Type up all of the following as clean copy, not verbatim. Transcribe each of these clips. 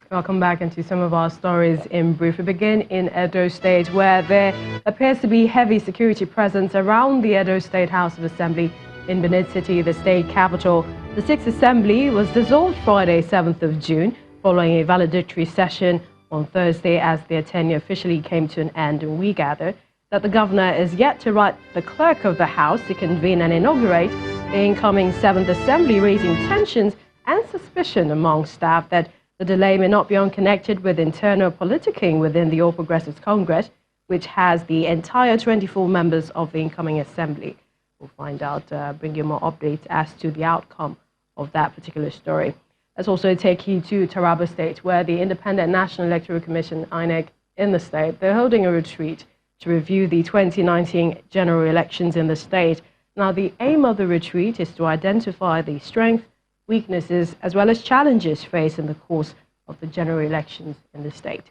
Welcome back into some of our stories in brief. We begin in Edo State, where there appears to be heavy security presence around the Edo State House of Assembly in Benin City, the state capital. The 6th Assembly was dissolved Friday, 7th of June, following a valedictory session on Thursday as their tenure officially came to an end. And we gather that the governor is yet to write the clerk of the House to convene and inaugurate the incoming 7th Assembly, raising tensions and suspicion among staff that the delay may not be unconnected with internal politicking within the All Progressives Congress, which has the entire 24 members of the incoming assembly. We'll find out, bring you more updates as to the outcome of that particular story. Let's also take you to Taraba State, where the Independent National Electoral Commission, INEC, in the state, they're holding a retreat to review the 2019 general elections in the state. Now, the aim of the retreat is to identify the strengths, weaknesses, as well as challenges faced in the course of the general elections in the state.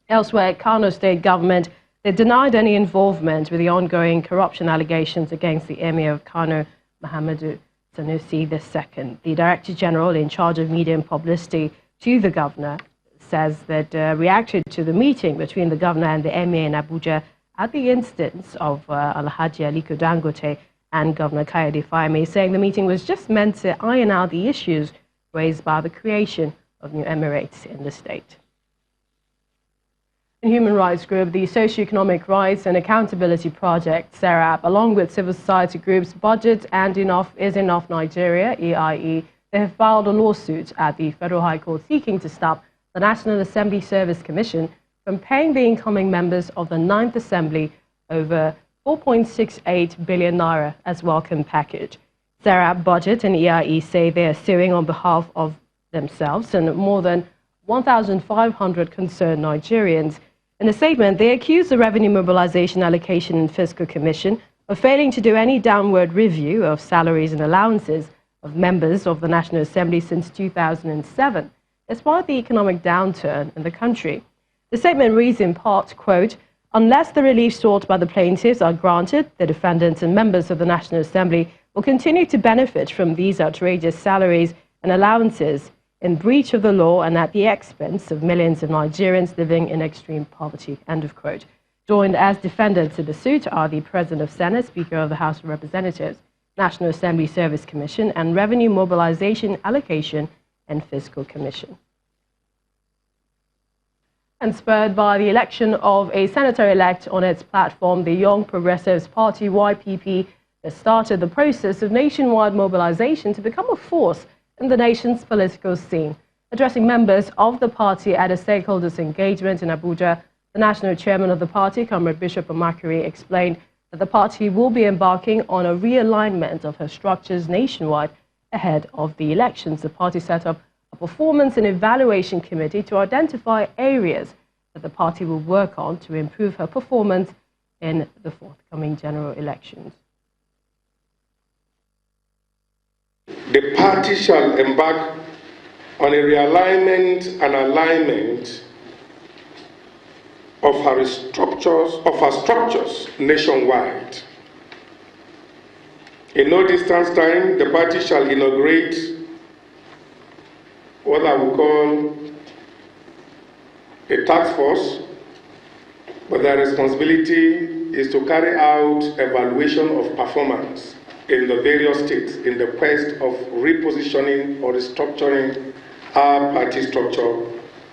Elsewhere, Kano State government, they denied any involvement with the ongoing corruption allegations against the Emir of Kano, Muhammadu Sanusi II. The Director General in charge of media and publicity to the governor says that reacted to the meeting between the governor and the Emir in Abuja at the instance of Alhaji Aliko Dangote and Governor Kayode Fayemi, saying the meeting was just meant to iron out the issues raised by the creation of new emirates in the state. The human rights group, the Socio-Economic Rights and Accountability Project, SERAP, along with civil society groups Budget and Is Enough Nigeria, EIE, they have filed a lawsuit at the Federal High Court seeking to stop the National Assembly Service Commission from paying the incoming members of the 9th Assembly over 4.68 billion naira as welcome package. SERAP, Budget and EIE say they are suing on behalf of themselves and more than 1,500 concerned Nigerians. In a statement, they accuse the Revenue Mobilization Allocation and Fiscal Commission of failing to do any downward review of salaries and allowances of members of the National Assembly since 2007, despite the economic downturn in the country. The statement reads in part, quote, "Unless the relief sought by the plaintiffs are granted, the defendants and members of the National Assembly will continue to benefit from these outrageous salaries and allowances in breach of the law and at the expense of millions of Nigerians living in extreme poverty." End of quote. Joined as defendants in the suit are the President of Senate, Speaker of the House of Representatives, National Assembly Service Commission, and Revenue Mobilization Allocation and Fiscal Commission. And spurred by the election of a senator-elect on its platform, the Young Progressives Party, YPP, has started the process of nationwide mobilization to become a force in the nation's political scene. Addressing members of the party at a stakeholders engagement in Abuja, the national chairman of the party, Comrade Bishop Amakiri, explained that the party will be embarking on a realignment of her structures nationwide ahead of the elections. The party set up a performance and evaluation committee to identify areas that the party will work on to improve her performance in the forthcoming general elections. The party shall embark on a realignment and alignment of her structures nationwide. In no distance time, the party shall inaugurate what I would call a task force, but their responsibility is to carry out evaluation of performance in the various states in the quest of repositioning or restructuring our party structure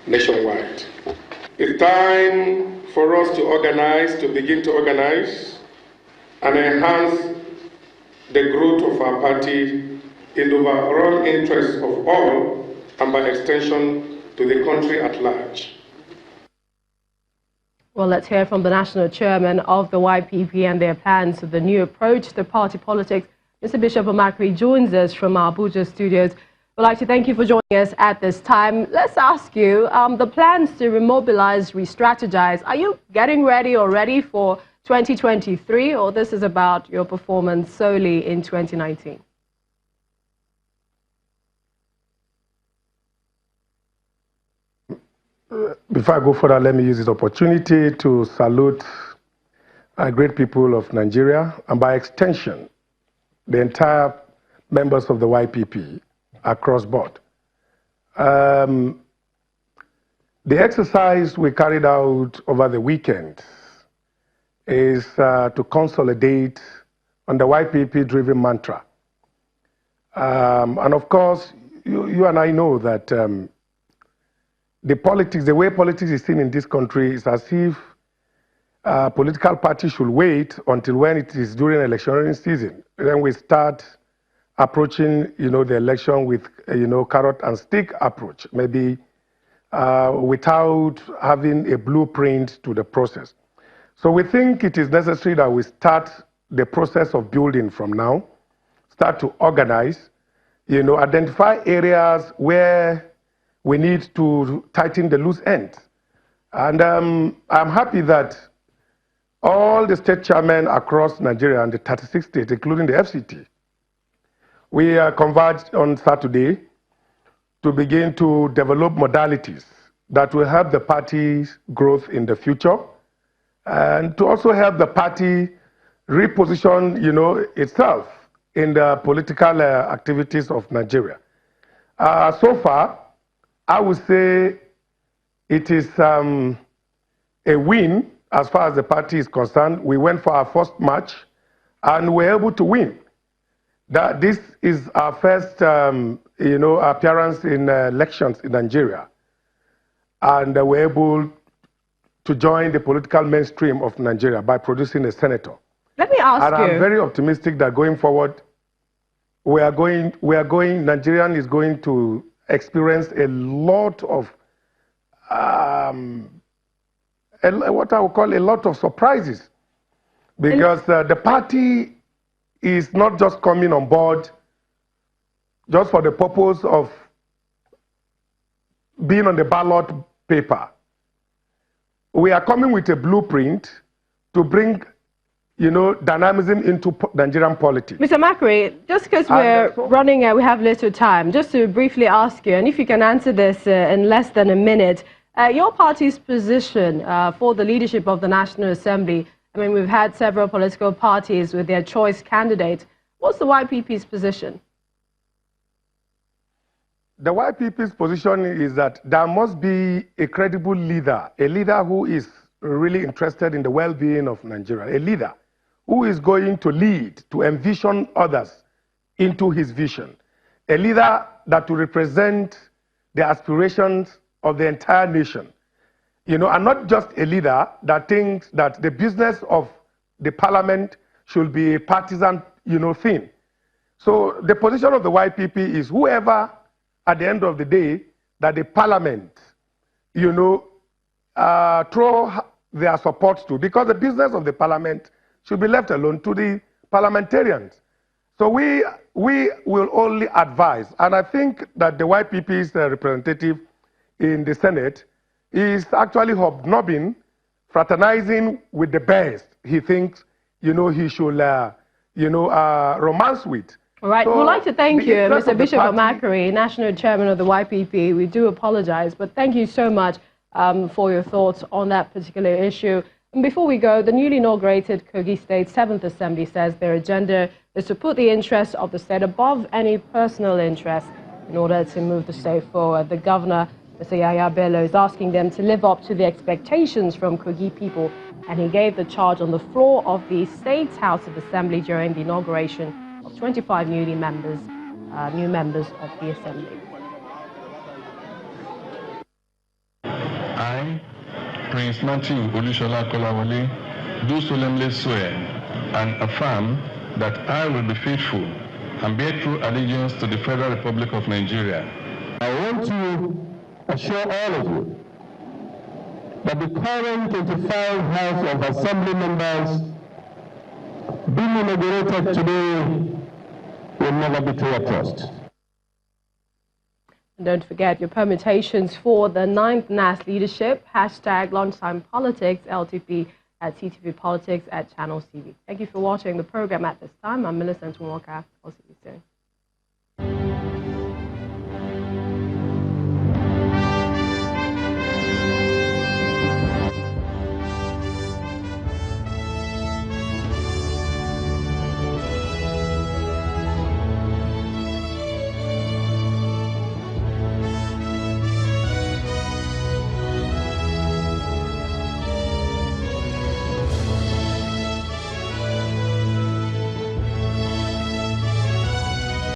nationwide. It's time for us to begin to organize and enhance the growth of our party in the overall interest of all and by extension to the country at large. Well, let's hear from the national chairman of the YPP and their plans for the new approach to party politics. Mr. Bishop Amakiri joins us from our Abuja studios. We'd like to thank you for joining us at this time. Let's ask you, the plans to remobilize, re-strategize, are you getting ready already for 2023, or this is about your performance solely in 2019? Before I go further, let me use this opportunity to salute great people of Nigeria and by extension, the entire members of the YPP across board. The exercise we carried out over the weekend is to consolidate on the YPP-driven mantra. And of course, you and I know that the way politics is seen in this country is as if political parties should wait until when it is during electioneering season. Then we start approaching, the election with, carrot and stick approach, maybe without having a blueprint to the process. So we think it is necessary that we start the process of building from now, start to organize, identify areas where we need to tighten the loose ends. And I'm happy that all the state chairmen across Nigeria and the 36 states, including the FCT, we converged on Saturday to begin to develop modalities that will help the party's growth in the future and to also help the party reposition, itself in the political activities of Nigeria. So far, I would say it is a win as far as the party is concerned. We went for our first match and we were able to win. This is our first, appearance in elections in Nigeria. And we're able to join the political mainstream of Nigeria by producing a senator. Let me ask you. And I'm very optimistic that going forward, Nigerian is going to experience a lot of, what I would call a lot of surprises. Because the party is not just coming on board just for the purpose of being on the ballot paper. We are coming with a blueprint to bring, dynamism into Nigerian politics. Mr. Amakiri, just because we're running, we have little time, just to briefly ask you, and if you can answer this in less than a minute, your party's position for the leadership of the National Assembly. I mean, we've had several political parties with their choice candidates. What's the YPP's position? The YPP's position is that there must be a credible leader, a leader who is really interested in the well-being of Nigeria, a leader who is going to lead, to envision others into his vision, a leader that will represent the aspirations of the entire nation. And not just a leader that thinks that the business of the parliament should be a partisan, thing. So the position of the YPP is whoever, at the end of the day, that the parliament, throw their support to, because the business of the parliament should be left alone to the parliamentarians. So we will only advise, and I think that the YPP's representative in the Senate is actually hobnobbing, fraternizing with the best he thinks, he should, romance with. All right. So we'd like to thank you, Mr. Bishop Amakiri, National Chairman of the YPP. We do apologize, but thank you so much for your thoughts on that particular issue. And before we go, the newly inaugurated Kogi State 7th Assembly says their agenda is to put the interests of the state above any personal interest in order to move the state forward. The governor, Mr. Yahya Bello, is asking them to live up to the expectations from Kogi people, and he gave the charge on the floor of the State House of Assembly during the inauguration of 25 new members of the Assembly. I, Prince Matthew Olushola Kolawole, do solemnly swear and affirm that I will be faithful and bear true allegiance to the Federal Republic of Nigeria. I want to assure all of you that the current 25 House of Assembly members being inaugurated today will never betray a trust. And don't forget your permutations for the 9th NAS leadership, hashtag Lunchtime Politics, LTP at CTV Politics at Channels TV. Thank you for watching the program at this time. I'm Millicent Walker. I'll see you soon.